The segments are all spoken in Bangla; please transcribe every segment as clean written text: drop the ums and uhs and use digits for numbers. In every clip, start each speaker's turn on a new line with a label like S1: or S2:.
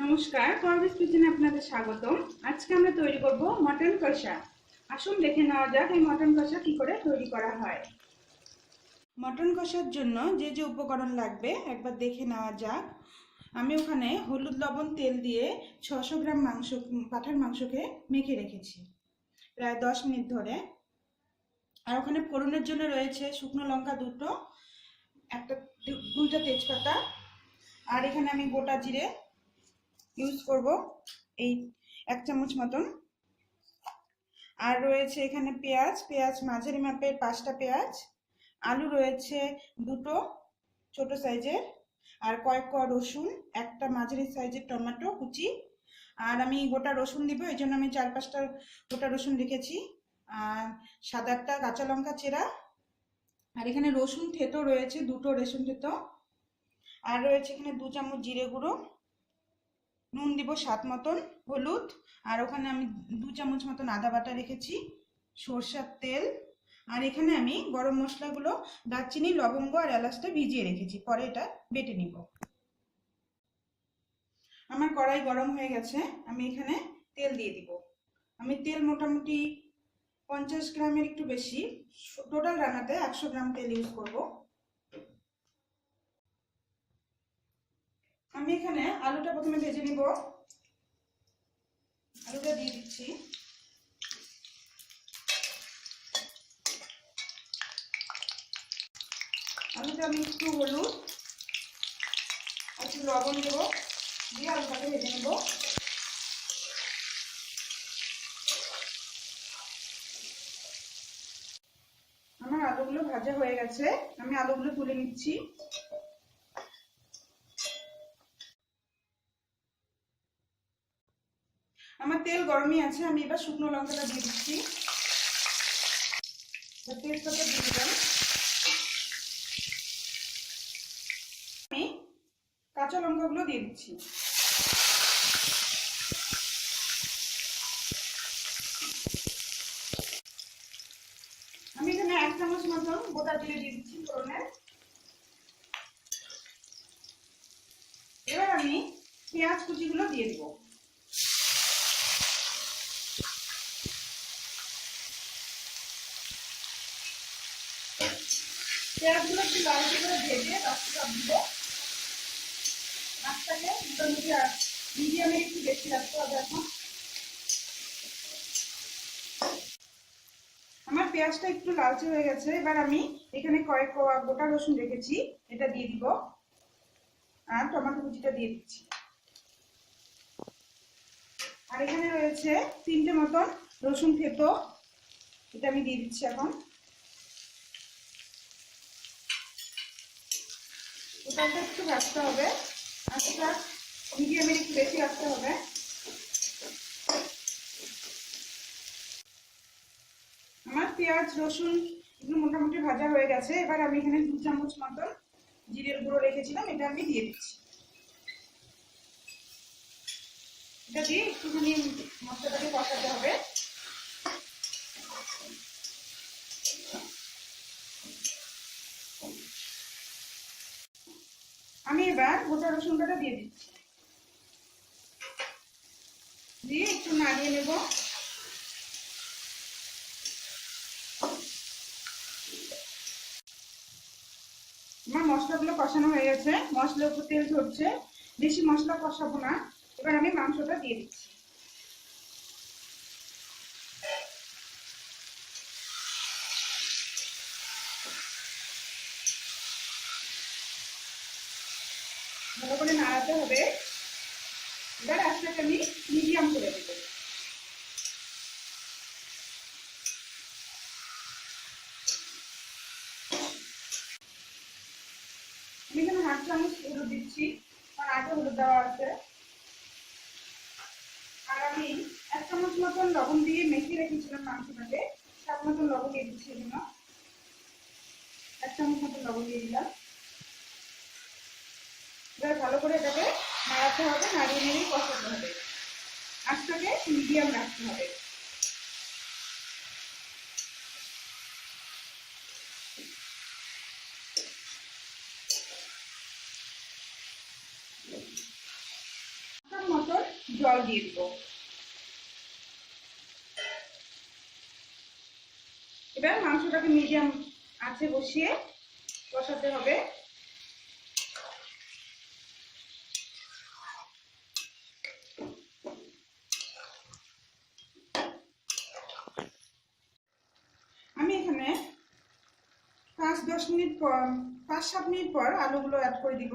S1: নমস্কার, করবিস কিচেনে আপনাদের স্বাগতম। আজকে আমরা তৈরি করব মটন কষা। আসুন দেখে নেওয়া যাক এই মটন কষা কি করে তৈরি করা হয়। মটন কষার জন্য যে যে উপকরণ লাগবে একবার দেখে নেওয়া যাক। আমি ওখানে হলুদ লবণ তেল দিয়ে 600 গ্রাম মাংস পাঁঠার মাংসকে মেখে রেখেছি প্রায় 10 মিনিট ধরে। আর ওখানে ফোড়নের জন্য রয়েছে শুকনো লঙ্কা দুটো, দুইটা তেজপাতা, আর এখানে আমি গোটা জিরে ইউজ করব এই 1 চামচ মতন। আর রয়েছে এখানে পেঁয়াজ মাঝারি মাপের 5টা পেঁয়াজ, আলু রয়েছে দুটো ছোট সাইজের, আর কয়েক কোয়া রসুন, একটা মাঝারি সাইজের টমেটো কুচি। আর আমি গোটা রসুন দিব, এই জন্য আমি 4-5টা গোটা রসুন রেখেছি। আর 7-8টা কাঁচা লঙ্কা চেরা। আর এখানে রসুন থেতো রয়েছে দুটো রসুন থেতো। আর রয়েছে এখানে 2 চামচ জিরে গুঁড়ো, নুন দিব স্বাদ মতন, হলুদ। আর ওখানে আমি 2 চামচ মতন আদা বাটা রেখেছি, সরষের তেল। আর এখানে আমি গরম মশলাগুলো দারচিনি, লবঙ্গ আর এলাচটা ভিজিয়ে রেখেছি, পরে এটা বেটে নিব। আমার কড়াই গরম হয়ে গেছে, আমি এখানে তেল দিয়ে দিব। আমি তেল মোটামুটি 50 গ্রামের একটু বেশি, টোটাল রান্নাতে 100 গ্রাম তেল ইউজ করব। আমি এখানে আলুটা প্রথমে ভেজে নিব। আলুটা দিয়ে দিচ্ছি। আলুটা আমি একটু হলুদ আর একটু লবণ দেবো, দিয়ে আলুটাকে ভেজে নেব। আমার আলুগুলো ভাজা হয়ে গেছে, আমি আলুগুলো তুলে নিচ্ছি। আমার তেল গরমই আছে, আমি এবার শুকনো লঙ্কাটা দিয়ে দিচ্ছি, তেজপাতা দিয়ে দিলাম। আমি কাঁচা লঙ্কাগুলো দিয়ে দিচ্ছি। আমি এখানে 1 চামচ মতন গোটা জিরে দিয়ে দিচ্ছি ফোড়নে। এবার আমি পেঁয়াজ কুচিগুলো দিয়ে দিব। পেঁয়াজগুলো একটু লালচে করে ভেজে তারপর দিব। মাছটাকে মোটামুটি মিডিয়ামে একটু বেশি রাখতে হবে এখন। আমার পেঁয়াজটা একটু লালচে হয়ে গেছে, এবার আমি এখানে কয়েক কোয়া গোটা রসুন রেখেছি, এটা দিয়ে দিব। আর টমেটো কুচিটা দিয়ে দিচ্ছি। আর এখানে রয়েছে 3টে মতন রসুন থেতো, এটা আমি দিয়ে দিচ্ছি এখন। ওটাকে একটু ভাজতে হবে, আঁচটা মিডিয়ামে একটু বেশি রাখতে হবে। আমার পেঁয়াজ রসুন এগুলো মোটামুটি ভাজা হয়ে গেছে, এবার আমি এখানে 2 চামচ মতন জিরের গুঁড়ো রেখেছিলাম, এটা আমি দিয়ে দিচ্ছি। এটা দিয়ে একটুখানি মশলাটাকে কষাতে হবে। আমি এবার গোটা রসুন বাটা দিয়ে দিচ্ছি, দিয়ে একটু নাড়িয়ে নেব। আমার মশলাগুলো কষানো হয়ে গেছে, মশলার উপর তেল ঝরছে, বেশি মশলা কষাবো না। এবার আমি মাংসটা দিয়ে দিচ্ছি। ভালো করে নাড়াতে হবে। এবার আস্তে আমি মিডিয়াম করে দেবো। আমি এখানে 1/2 চামচ হলুদ দিচ্ছি, কারণ আগে হলুদ দেওয়া আছে। আর আমি 1 চামচ মতন লবণ দিয়ে মেখে রেখেছিলাম মাংসটাকে, স্বাদ মতন লবণ দিয়ে দিচ্ছি। এজন্য 1 চামচ মতন লবণ দিয়ে দিলাম। এবার ভালো করে এটাকে নাড়াতে হবে, নাড়িয়ে নেড়ে কষাতে হবে। আঁচটাকে মিডিয়াম রাখতে হবে। জল দিয়ে দিব। এবার মাংসটাকে মিডিয়াম আঁচে বসিয়ে কষাতে হবে। আমি এখানে 5-10 মিনিট পর 5-7 মিনিট পর আলুগুলো অ্যাড করে দিব।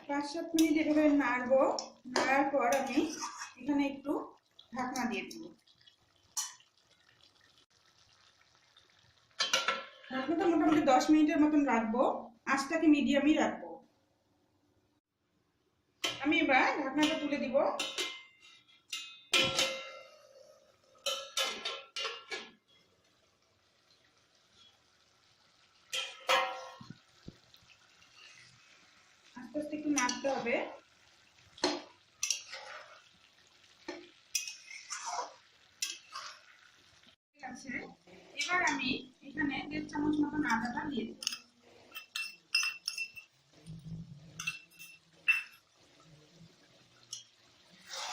S1: 5-7 মিনিট এভাবে নাড়বো। নাড়ার পর আমি এখানে একটু ঢাকনা দিয়ে দিব। ঢাকনাটা মোটামুটি 10 মিনিটের মতন রাখবো। আঁচটাকে মিডিয়ামই রাখবো। আমি এবার ঢাকনাটা তুলে দিব। আস্তে আস্তে একটু নাড়তে হবে। ঠিক আছে, এবার আমি এখানে 1.5 চামচ মতন আদাটা দিয়ে দেব।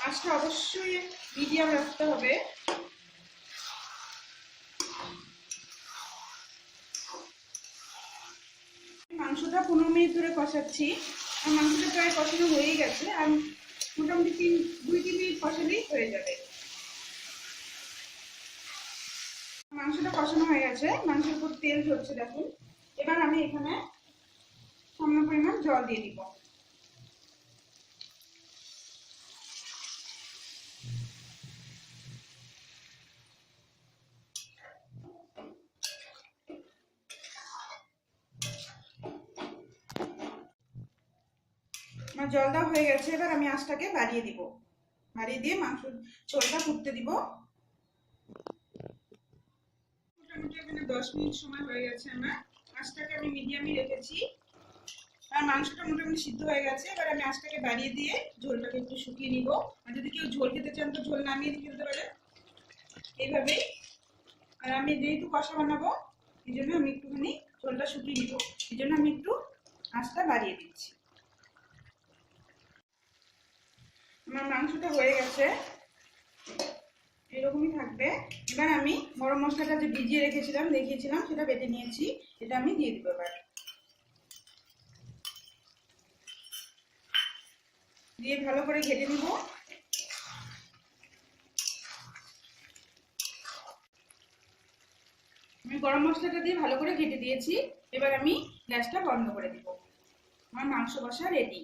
S1: আঁচটা অবশ্যই মিডিয়াম রাখতে হবে। মাংসটা 15 মিনিট ধরে কষাচ্ছি। আর মাংসটা প্রায় কষানো হয়ে গেছে। আর মোটামুটি 2-3 মিনিট কষালেই হয়ে যাবে। মাংসটা কষানো হয়ে গেছে, মাংসের উপর তেল ঝরছে দেখুন। এবার আমি এখানে সামান্য পরিমাণ জল দিয়ে দিব। আমার জল দেওয়া হয়ে গেছে। এবার আমি আঁচটাকে বাড়িয়ে দিব। বাড়িয়ে দিয়ে মাংস ঝোলটা ফুটতে দিব। মোটামুটি এখানে 10 মিনিট সময় হয়ে গেছে। আমার আঁচটাকে আমি মিডিয়ামই রেখেছি। আর মাংসটা মোটামুটি সিদ্ধ হয়ে গেছে। এবার আমি আঁচটাকে বাড়িয়ে দিয়ে ঝোলটাকে একটু শুকিয়ে নিব। আর যদি কেউ ঝোল খেতে চান তো ঝোল নামিয়ে ফেলতে পারেন এইভাবেই। আর আমি যেহেতু কষা বানাবো এই জন্য আমি একটুখানি ঝোলটা শুকিয়ে নিব। এই জন্য আমি একটু আঁচটা বাড়িয়ে দিচ্ছি। আমার মাংসটা হয়ে গেছে, এরকমই থাকবে। এবার আমি গরম মশলাটা যে ভিজিয়ে রেখেছিলাম দেখিয়েছিলাম সেটা বেটে নিয়েছি, এটা আমি দিয়ে দিব। এবার দিয়ে ভালো করে ঘেটে নিব। আমি গরম মশলাটা দিয়ে ভালো করে ঘেটে দিয়েছি। এবার আমি গ্যাসটা বন্ধ করে দিব। আমার মাংস কষা রেডি।